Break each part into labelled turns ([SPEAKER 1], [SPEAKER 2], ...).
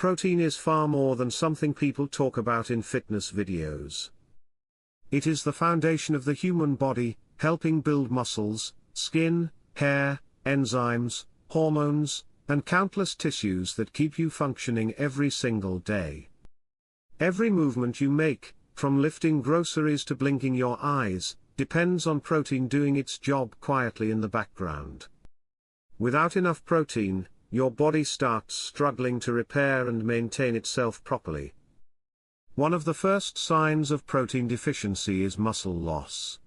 [SPEAKER 1] protein is far more than something people talk about in fitness videos. It is the foundation of the human body, helping build muscles, skin, hair, enzymes, hormones, and countless tissues that keep you functioning every single day. Every movement you make, from lifting groceries to blinking your eyes, depends on protein doing its job quietly in the background. Without enough protein, your body starts struggling to repair and maintain itself properly. One of the first signs of protein deficiency is muscle loss.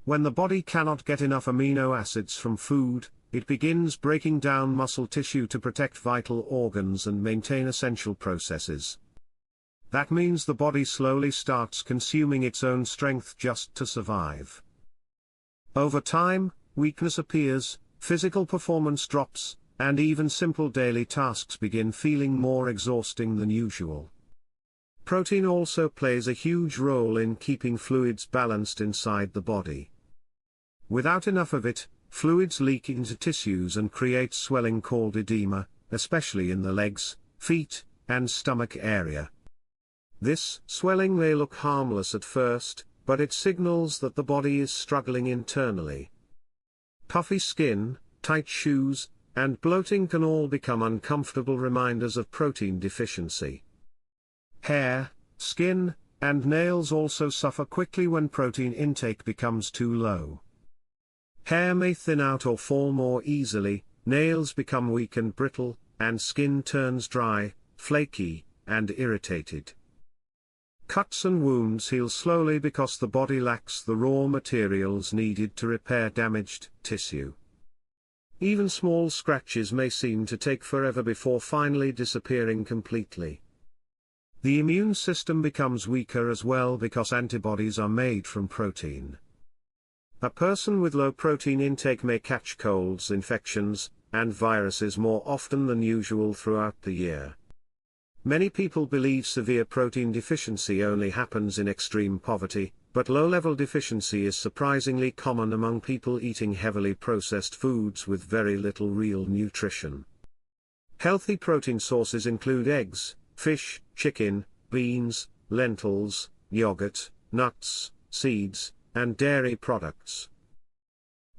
[SPEAKER 1] When the body cannot get enough amino acids from food, it begins breaking down muscle tissue to protect vital organs and maintain essential processes. That means the body slowly starts consuming its own strength just to survive. Over time, weakness appears, physical performance drops, and even simple daily tasks begin feeling more exhausting than usual. Protein also plays a huge role in keeping fluids balanced inside the body. Without enough of it, fluids leak into tissues and create swelling called edema, especially in the legs, feet, and stomach area. This swelling may look harmless at first, but it signals that the body is struggling internally. Puffy skin, tight shoes, and bloating can all become uncomfortable reminders of protein deficiency. Hair, skin, and nails also suffer quickly when protein intake becomes too low. Hair may thin out or fall more easily, nails become weak and brittle, and skin turns dry, flaky, and irritated. Cuts and wounds heal slowly because the body lacks the raw materials needed to repair damaged tissue. Even small scratches may seem to take forever before finally disappearing completely. The immune system becomes weaker as well because antibodies are made from protein. A person with low protein intake may catch colds, infections, and viruses more often than usual throughout the year. Many people believe severe protein deficiency only happens in extreme poverty, but low-level deficiency is surprisingly common among people eating heavily processed foods with very little real nutrition. Healthy protein sources include eggs, fish, chicken, beans, lentils, yogurt, nuts, seeds, and dairy products.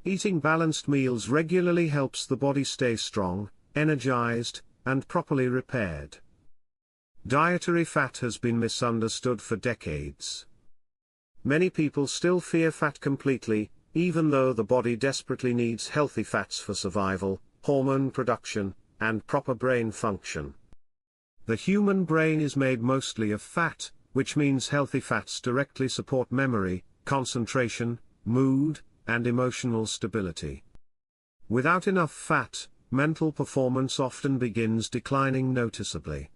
[SPEAKER 1] Eating balanced meals regularly helps the body stay strong, energized, and properly repaired. Dietary fat has been misunderstood for decades. Many people still fear fat completely, even though the body desperately needs healthy fats for survival, hormone production, and proper brain function. The human brain is made mostly of fat, which means healthy fats directly support memory, concentration, mood, and emotional stability. Without enough fat, mental performance often begins declining noticeably.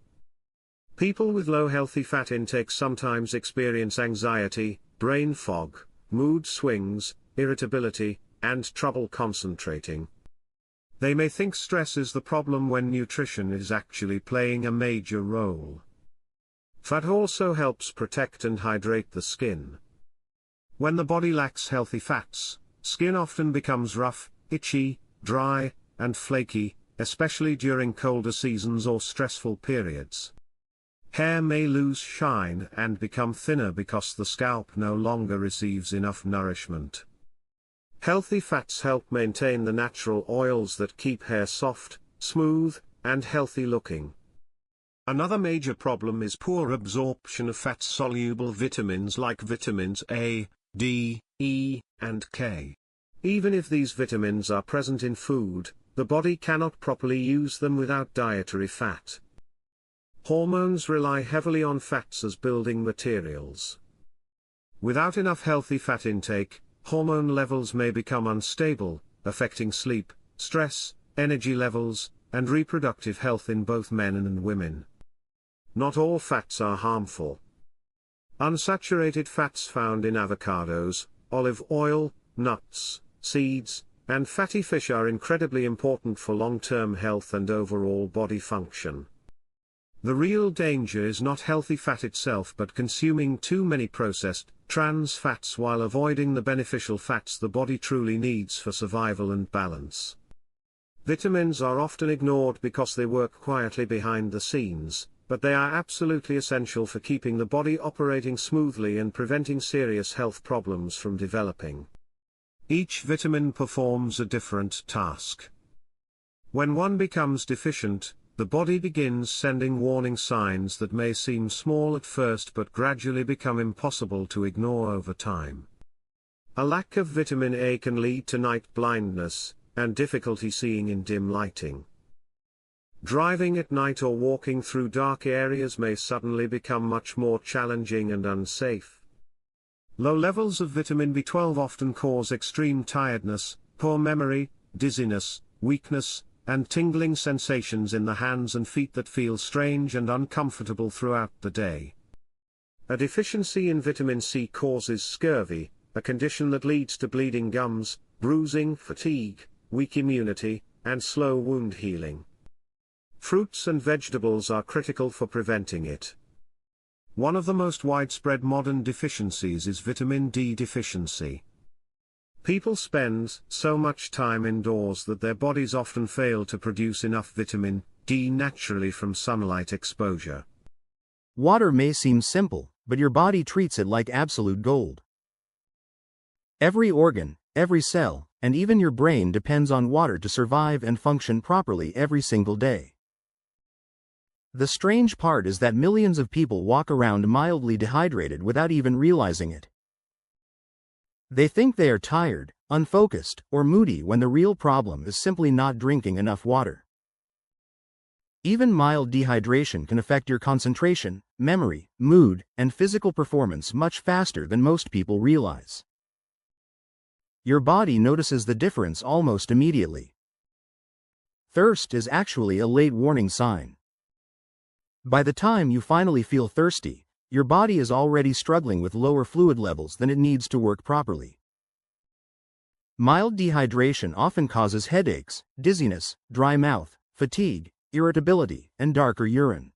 [SPEAKER 1] People with low healthy fat intake sometimes experience anxiety, brain fog, mood swings, irritability, and trouble concentrating. They may think stress is the problem when nutrition is actually playing a major role. Fat also helps protect and hydrate the skin. When the body lacks healthy fats, skin often becomes rough, itchy, dry, and flaky, especially during colder seasons or stressful periods. Hair may lose shine and become thinner because the scalp no longer receives enough nourishment. Healthy fats help maintain the natural oils that keep hair soft, smooth, and healthy looking. Another major problem is poor absorption of fat-soluble vitamins like vitamins A, D, E, and K. Even if these vitamins are present in food, the body cannot properly use them without dietary fat. Hormones rely heavily on fats as building materials. Without enough healthy fat intake, hormone levels may become unstable, affecting sleep, stress, energy levels, and reproductive health in both men and women. Not all fats are harmful. Unsaturated fats found in avocados, olive oil, nuts, seeds, and fatty fish are incredibly important for long-term health and overall body function. The real danger is not healthy fat itself but consuming too many processed, trans fats while avoiding the beneficial fats the body truly needs for survival and balance. Vitamins are often ignored because they work quietly behind the scenes, but they are absolutely essential for keeping the body operating smoothly and preventing serious health problems from developing. Each vitamin performs a different task. When one becomes deficient, the body begins sending warning signs that may seem small at first but gradually become impossible to ignore over time. A lack of vitamin A can lead to night blindness and difficulty seeing in dim lighting. Driving at night or walking through dark areas may suddenly become much more challenging and unsafe. Low levels of vitamin B12 often cause extreme tiredness, poor memory, dizziness, weakness, and tingling sensations in the hands and feet that feel strange and uncomfortable throughout the day. A deficiency in vitamin C causes scurvy, a condition that leads to bleeding gums, bruising, fatigue, weak immunity, and slow wound healing. Fruits and vegetables are critical for preventing it. One of the most widespread modern deficiencies is vitamin D deficiency. People spend so much time indoors that their bodies often fail to produce enough vitamin D naturally from sunlight exposure.
[SPEAKER 2] Water may seem simple, but your body treats it like absolute gold. Every organ, every cell, and even your brain depends on water to survive and function properly every single day. The strange part is that millions of people walk around mildly dehydrated without even realizing it. They think they are tired, unfocused, or moody when the real problem is simply not drinking enough water. Even mild dehydration can affect your concentration, memory, mood, and physical performance much faster than most people realize. Your body notices the difference almost immediately. Thirst is actually a late warning sign. By the time you finally feel thirsty, your body is already struggling with lower fluid levels than it needs to work properly. Mild dehydration often causes headaches, dizziness, dry mouth, fatigue, irritability, and darker urine.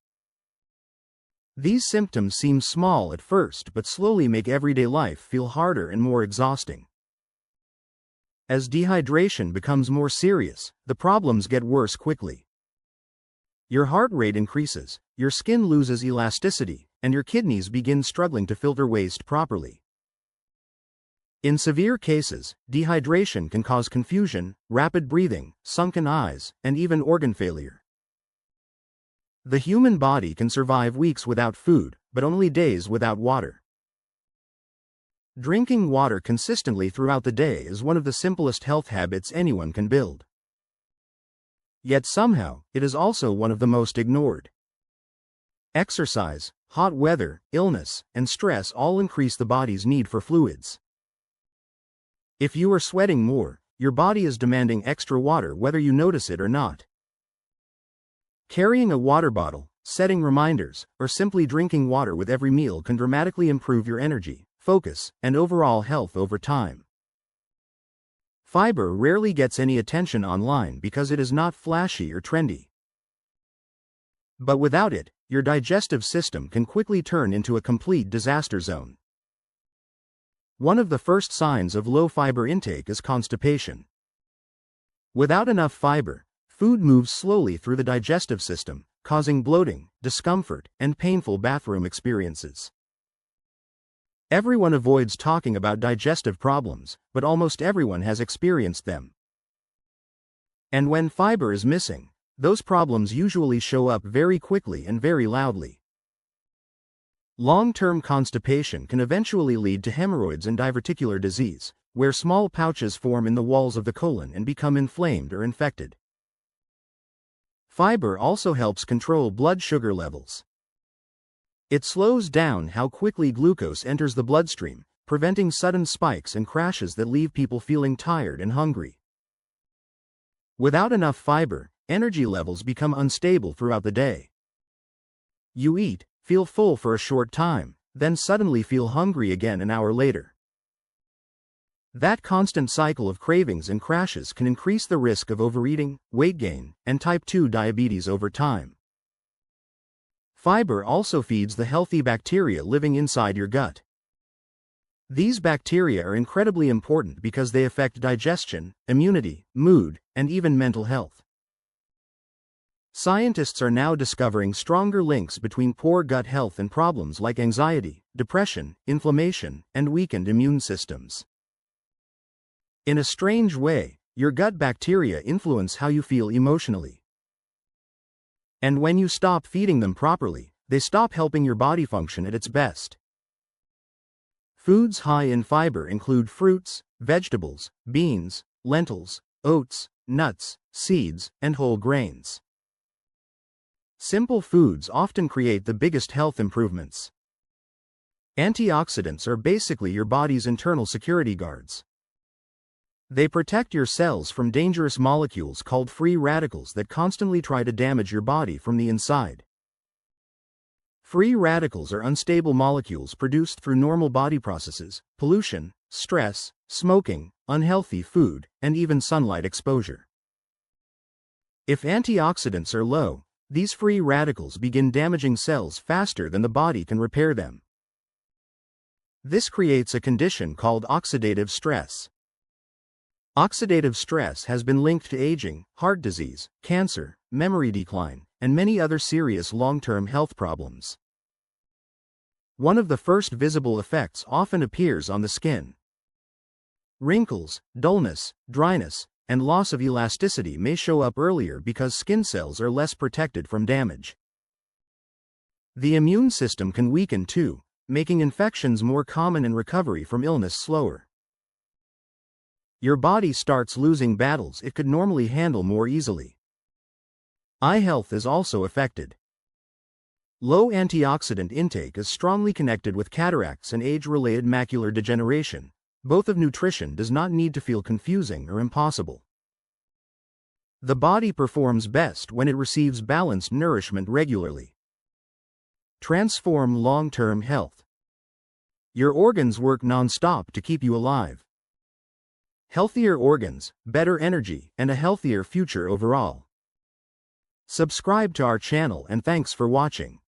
[SPEAKER 2] These symptoms seem small at first but slowly make everyday life feel harder and more exhausting. As dehydration becomes more serious, the problems get worse quickly. Your heart rate increases, your skin loses elasticity, and your kidneys begin struggling to filter waste properly. In severe cases, dehydration can cause confusion, rapid breathing, sunken eyes, and even organ failure. The human body can survive weeks without food, but only days without water. Drinking water consistently throughout the day is one of the simplest health habits anyone can build. Yet somehow, it is also one of the most ignored. Exercise, hot weather, illness, and stress all increase the body's need for fluids. If you are sweating more, your body is demanding extra water whether you notice it or not. Carrying a water bottle, setting reminders, or simply drinking water with every meal can dramatically improve your energy, focus, and overall health over time. Fiber rarely gets any attention online because it is not flashy or trendy. But without it, your digestive system can quickly turn into a complete disaster zone. One of the first signs of low fiber intake is constipation. Without enough fiber, food moves slowly through the digestive system, causing bloating, discomfort, and painful bathroom experiences. Everyone avoids talking about digestive problems, but almost everyone has experienced them. And when fiber is missing, those problems usually show up very quickly and very loudly. Long-term constipation can eventually lead to hemorrhoids and diverticular disease, where small pouches form in the walls of the colon and become inflamed or infected. Fiber also helps control blood sugar levels. It slows down how quickly glucose enters the bloodstream, preventing sudden spikes and crashes that leave people feeling tired and hungry. Without enough fiber, energy levels become unstable throughout the day. You eat, feel full for a short time, then suddenly feel hungry again an hour later. That constant cycle of cravings and crashes can increase the risk of overeating, weight gain, and type 2 diabetes over time. Fiber also feeds the healthy bacteria living inside your gut. These bacteria are incredibly important because they affect digestion, immunity, mood, and even mental health. Scientists are now discovering stronger links between poor gut health and problems like anxiety, depression, inflammation, and weakened immune systems. In a strange way, your gut bacteria influence how you feel emotionally. And when you stop feeding them properly, they stop helping your body function at its best. Foods high in fiber include fruits, vegetables, beans, lentils, oats, nuts, seeds, and whole grains. Simple foods often create the biggest health improvements. Antioxidants are basically your body's internal security guards. They protect your cells from dangerous molecules called free radicals that constantly try to damage your body from the inside. Free radicals are unstable molecules produced through normal body processes, pollution, stress, smoking, unhealthy food, and even sunlight exposure. If antioxidants are low, these free radicals begin damaging cells faster than the body can repair them. This creates a condition called oxidative stress. Oxidative stress has been linked to aging, heart disease, cancer, memory decline, and many other serious long-term health problems. One of the first visible effects often appears on the skin. Wrinkles, dullness, dryness, and loss of elasticity may show up earlier because skin cells are less protected from damage. The immune system can weaken too, making infections more common and recovery from illness slower. Your body starts losing battles it could normally handle more easily. Eye health is also affected. Low antioxidant intake is strongly connected with cataracts and age-related macular degeneration. Both of nutrition does not need to feel confusing or impossible. The body performs best when it receives balanced nourishment regularly. Transform long-term health. Your organs work non-stop to keep you alive. Healthier organs, better energy, and a healthier future overall. Subscribe to our channel and thanks for watching.